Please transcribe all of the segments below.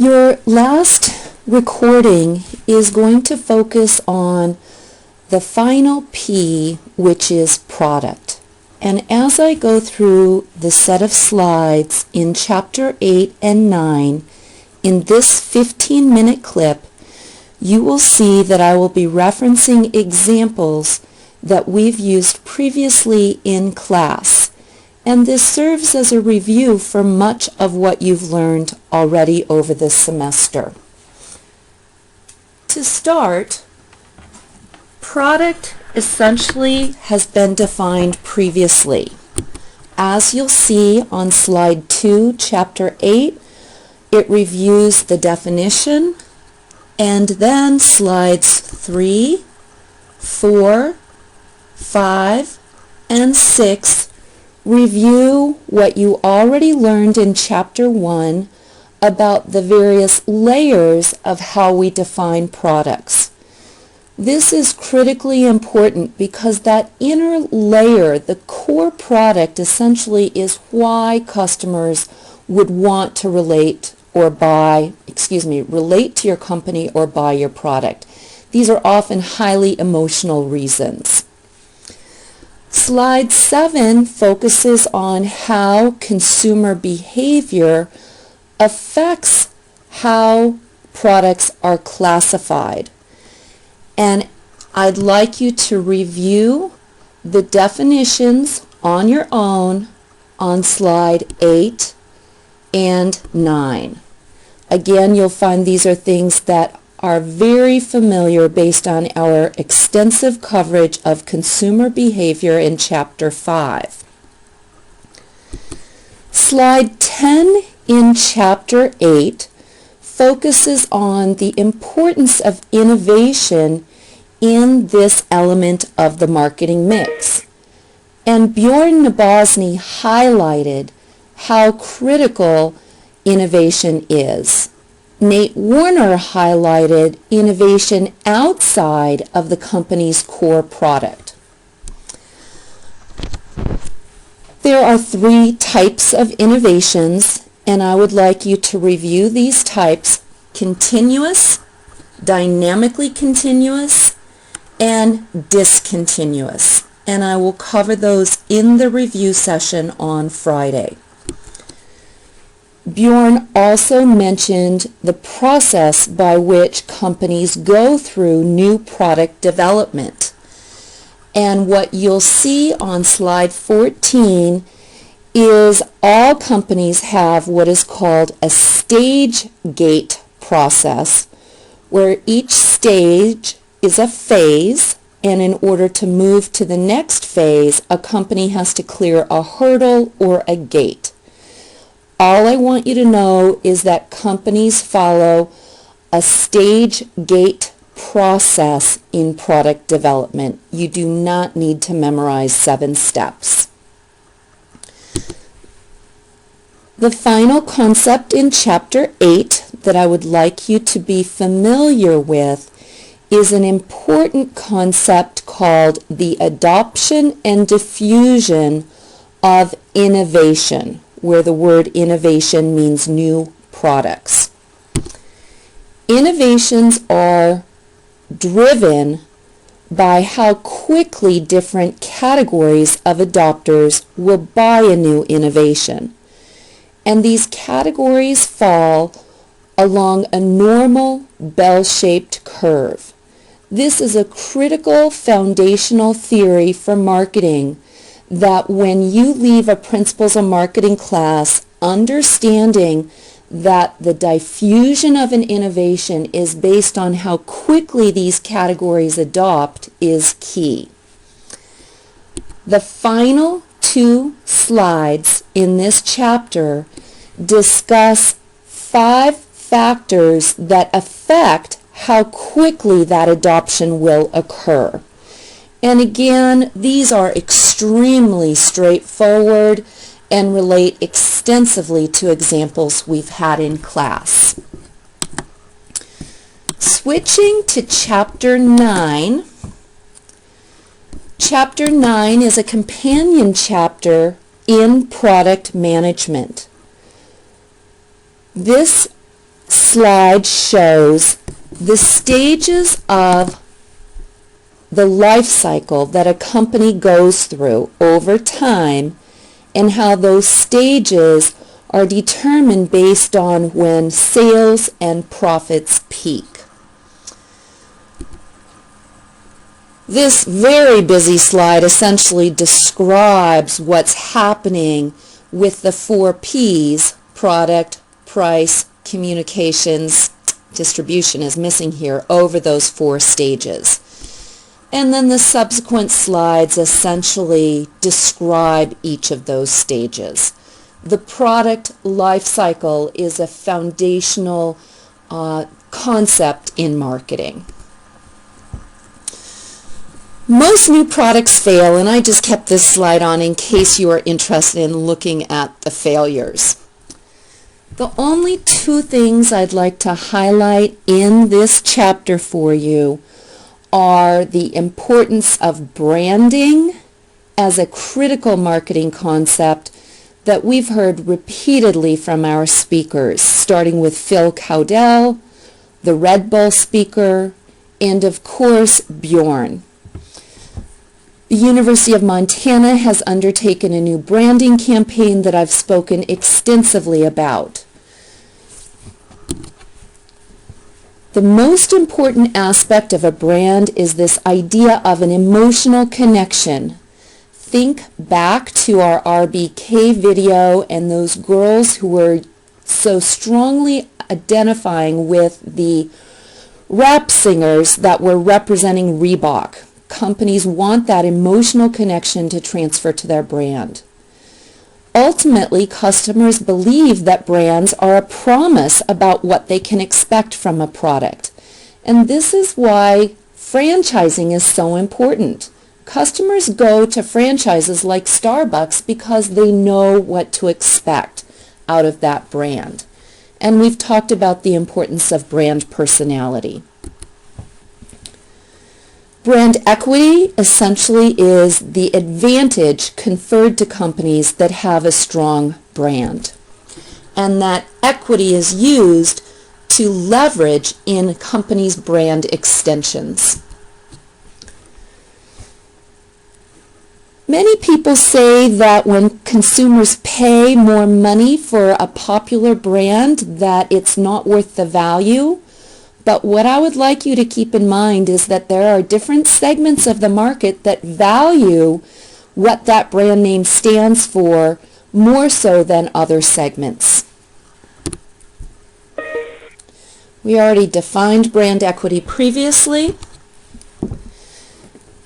Your last recording is going to focus on the final P, which is product. And as I go through the set of slides in Chapter 8 and 9, in this 15-minute clip, you will see that I will be referencing examples that we've used previously in class. And this serves as a review for much of what you've learned already over this semester. To start, product essentially has been defined previously. As you'll see on slide 2, chapter 8, it reviews the definition, and then slides 3, 4, 5, and 6 review what you already learned in Chapter 1 about the various layers of how we define products. This is critically important because that inner layer, the core product, essentially is why customers would want to relate to your company or buy your product. These are often highly emotional reasons. Slide 7 focuses on how consumer behavior affects how products are classified. And I'd like you to review the definitions on your own on slide 8 and 9. Again, you'll find these are things that are very familiar based on our extensive coverage of consumer behavior in Chapter 5. Slide 10 in Chapter 8 focuses on the importance of innovation in this element of the marketing mix. And Bjorn Nabosny highlighted how critical innovation is. Nate Warner highlighted innovation outside of the company's core product. There are 3 types of innovations, and I would like you to review these types: continuous, dynamically continuous, and discontinuous. And I will cover those in the review session on Friday. Bjorn also mentioned the process by which companies go through new product development. And what you'll see on slide 14 is all companies have what is called a stage gate process, where each stage is a phase, and in order to move to the next phase, a company has to clear a hurdle or a gate. All I want you to know is that companies follow a stage gate process in product development. You do not need to memorize 7 steps. The final concept in Chapter 8 that I would like you to be familiar with is an important concept called the adoption and diffusion of innovation, where the word innovation means new products. Innovations are driven by how quickly different categories of adopters will buy a new innovation. And these categories fall along a normal bell-shaped curve. This is a critical foundational theory for marketing, that when you leave a Principles of Marketing class understanding that the diffusion of an innovation is based on how quickly these categories adopt is key. The final 2 slides in this chapter discuss 5 factors that affect how quickly that adoption will occur. And again, these are extremely straightforward and relate extensively to examples we've had in class. Switching to Chapter 9. Chapter 9 is a companion chapter in product management. This slide shows the stages of the life cycle that a company goes through over time and how those stages are determined based on when sales and profits peak. This very busy slide essentially describes what's happening with the 4 P's: product, price, communications, distribution is missing here, over those 4 stages. And then the subsequent slides essentially describe each of those stages. The product life cycle is a foundational concept in marketing. Most new products fail, and I just kept this slide on in case you are interested in looking at the failures. The only 2 things I'd like to highlight in this chapter for you are the importance of branding as a critical marketing concept that we've heard repeatedly from our speakers, starting with Phil Cowdell, the Red Bull speaker, and of course Bjorn. The University of Montana has undertaken a new branding campaign that I've spoken extensively about. The most important aspect of a brand is this idea of an emotional connection. Think back to our RBK video and those girls who were so strongly identifying with the rap singers that were representing Reebok. Companies want that emotional connection to transfer to their brand. Ultimately, customers believe that brands are a promise about what they can expect from a product. And this is why franchising is so important. Customers go to franchises like Starbucks because they know what to expect out of that brand. And we've talked about the importance of brand personality. Brand equity essentially is the advantage conferred to companies that have a strong brand. And that equity is used to leverage in companies' brand extensions. Many people say that when consumers pay more money for a popular brand, that it's not worth the value. But what I would like you to keep in mind is that there are different segments of the market that value what that brand name stands for more so than other segments. We already defined brand equity previously.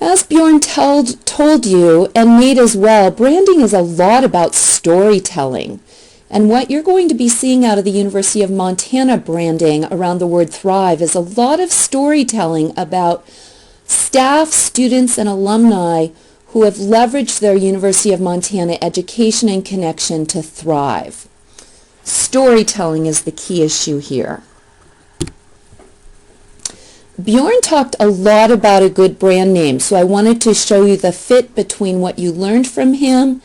As Bjorn told you, and Nate as well, branding is a lot about storytelling. And what you're going to be seeing out of the University of Montana branding around the word thrive is a lot of storytelling about staff, students, and alumni who have leveraged their University of Montana education and connection to thrive. Storytelling is the key issue here. Bjorn talked a lot about a good brand name, so I wanted to show you the fit between what you learned from him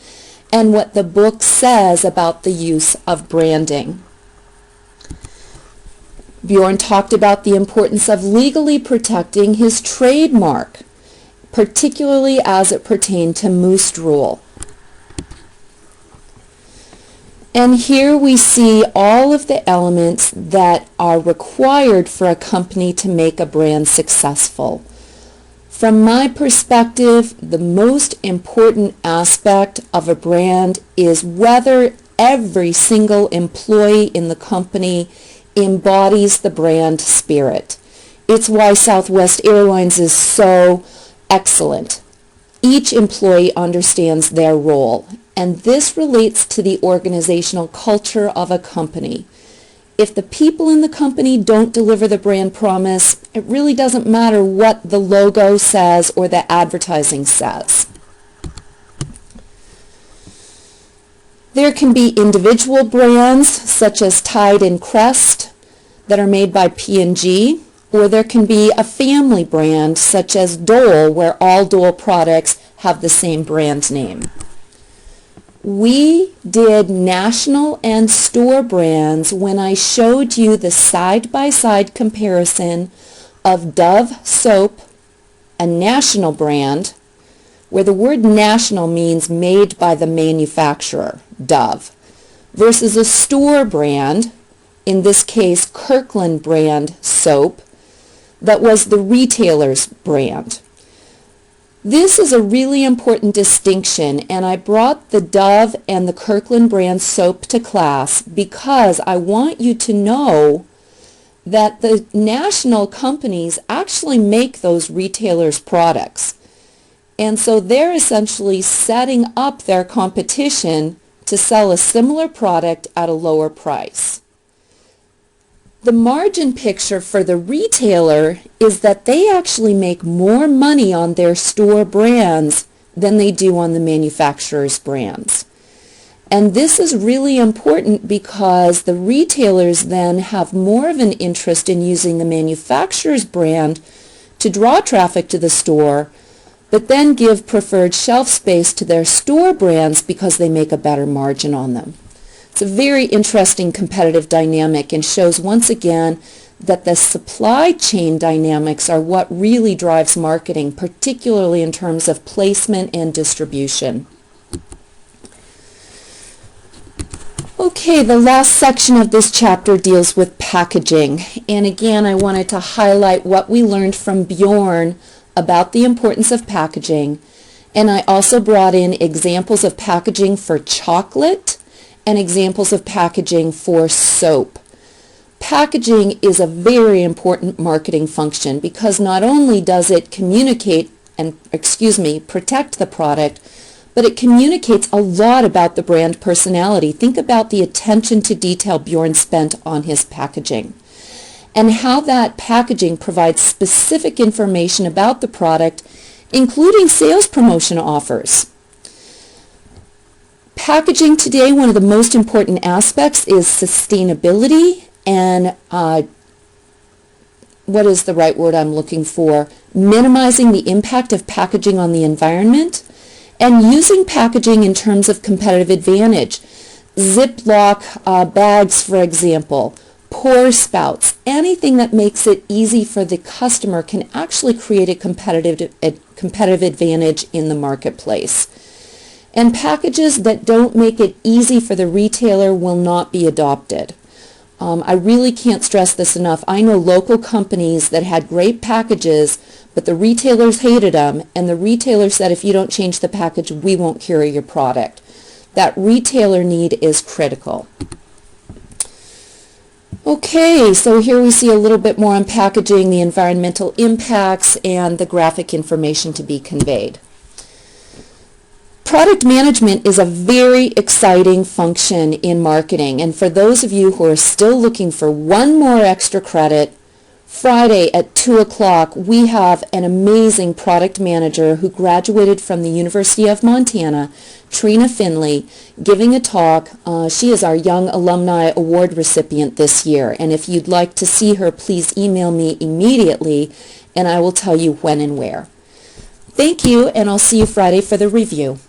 and what the book says about the use of branding. Bjorn talked about the importance of legally protecting his trademark, particularly as it pertained to Moose Drool. And here we see all of the elements that are required for a company to make a brand successful. From my perspective, the most important aspect of a brand is whether every single employee in the company embodies the brand spirit. It's why Southwest Airlines is so excellent. Each employee understands their role, and this relates to the organizational culture of a company. If the people in the company don't deliver the brand promise, it really doesn't matter what the logo says or the advertising says. There can be individual brands such as Tide and Crest that are made by P&G, or there can be a family brand such as Dole, where all Dole products have the same brand name. We did national and store brands when I showed you the side-by-side comparison of Dove soap, a national brand, where the word national means made by the manufacturer, Dove, versus a store brand, in this case Kirkland brand soap, that was the retailer's brand. This is a really important distinction, and I brought the Dove and the Kirkland brand soap to class because I want you to know that the national companies actually make those retailers' products. And so they're essentially setting up their competition to sell a similar product at a lower price. The margin picture for the retailer is that they actually make more money on their store brands than they do on the manufacturer's brands. And this is really important because the retailers then have more of an interest in using the manufacturer's brand to draw traffic to the store, but then give preferred shelf space to their store brands because they make a better margin on them. It's a very interesting competitive dynamic and shows once again that the supply chain dynamics are what really drives marketing, particularly in terms of placement and distribution. Okay, the last section of this chapter deals with packaging. And again, I wanted to highlight what we learned from Bjorn about the importance of packaging. And I also brought in examples of packaging for chocolate and examples of packaging for soap. Packaging is a very important marketing function because not only does it communicate and, protect the product, but it communicates a lot about the brand personality. Think about the attention to detail Bjorn spent on his packaging and how that packaging provides specific information about the product, including sales promotion offers. Packaging today, one of the most important aspects is sustainability and what is the right word I'm looking for? Minimizing the impact of packaging on the environment and using packaging in terms of competitive advantage. Ziploc bags, for example, pour spouts, anything that makes it easy for the customer can actually create a competitive advantage in the marketplace. And packages that don't make it easy for the retailer will not be adopted. I really can't stress this enough. I know local companies that had great packages, but the retailers hated them, and the retailer said, if you don't change the package, we won't carry your product. That retailer need is critical. Okay, so here we see a little bit more on packaging, the environmental impacts, and the graphic information to be conveyed. Product management is a very exciting function in marketing, and for those of you who are still looking for one more extra credit, Friday at 2 o'clock we have an amazing product manager who graduated from the University of Montana, Trina Finley, giving a talk. She is our Young Alumni Award recipient this year, and if you'd like to see her, please email me immediately and I will tell you when and where. Thank you, and I'll see you Friday for the review.